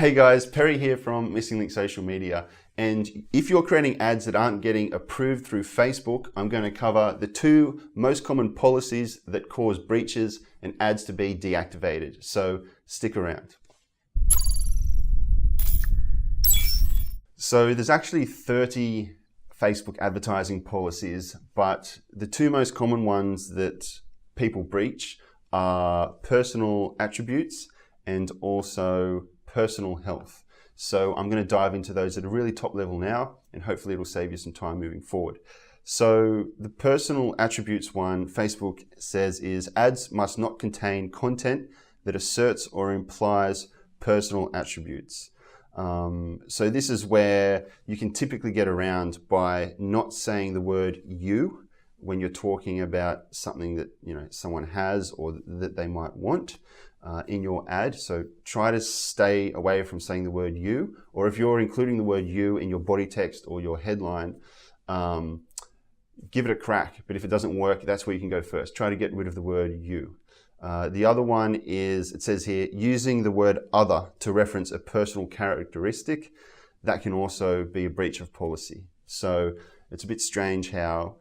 Hey guys, Perry here from Missing Link Social Media. And if you're creating ads that aren't getting approved through Facebook, I'm going to cover the 2 most common policies that cause breaches and ads to be deactivated. So stick around. So there's actually 30 Facebook advertising policies, but the 2 most common ones that people breach are personal attributes and also personal health. So I'm going to dive into those at a really top level now, and hopefully it'll save you some time moving forward. So the personal attributes one, Facebook says, is ads must not contain content that asserts or implies personal attributes. So this is where you can typically get around by not saying the word you when you're talking about something that someone has or that they might want in your ad. So try to stay away from saying the word you, or if you're including the word you in your body text or your headline, give it a crack. But if it doesn't work, that's where you can go first. Try to get rid of the word you. The other one is, it says here, using the word other to reference a personal characteristic. That can also be a breach of policy. So it's a bit strange how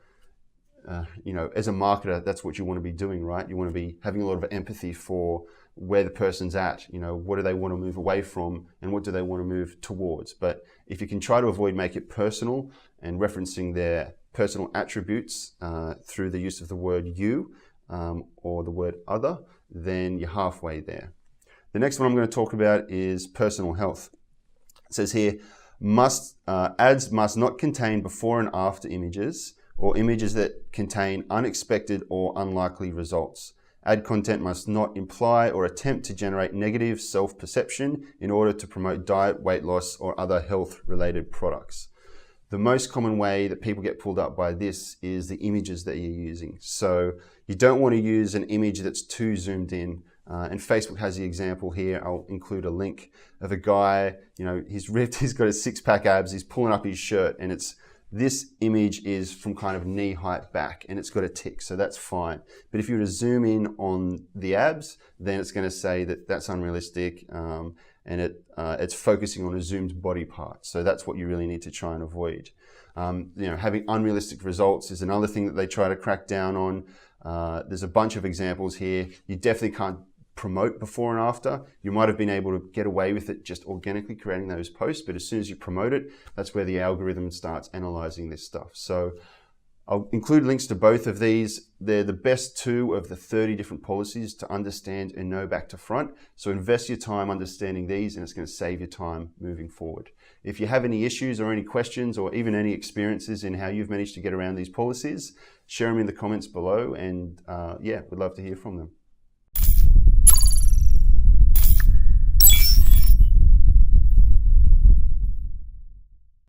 as a marketer, that's what you want to be doing, right? You want to be having a lot of empathy for where the person's at. What do they want to move away from and what do they want to move towards? But if you can try to avoid make it personal and referencing their personal attributes through the use of the word you or the word other, then you're halfway there. The next one I'm going to talk about is personal health. It says here, ads must not contain before and after images or images that contain unexpected or unlikely results. Ad content must not imply or attempt to generate negative self-perception in order to promote diet, weight loss, or other health-related products. The most common way that people get pulled up by this is the images that you're using. So you don't want to use an image that's too zoomed in. And Facebook has the example here. I'll include a link of a guy, he's ripped, he's got his 6-pack abs, he's pulling up his shirt, and this image is from kind of knee height back and it's got a tick, so that's fine. But if you were to zoom in on the abs, then it's going to say that that's unrealistic and it's focusing on a zoomed body part. So that's what you really need to try and avoid. Having unrealistic results is another thing that they try to crack down on. There's a bunch of examples here. You definitely can't promote before and after. You might have been able to get away with it just organically creating those posts, but as soon as you promote it, that's where the algorithm starts analyzing this stuff. So I'll include links to both of these. They're the best 2 of the 30 different policies to understand and know back to front. So invest your time understanding these and it's going to save you time moving forward. If you have any issues or any questions or even any experiences in how you've managed to get around these policies, share them in the comments below and we'd love to hear from them.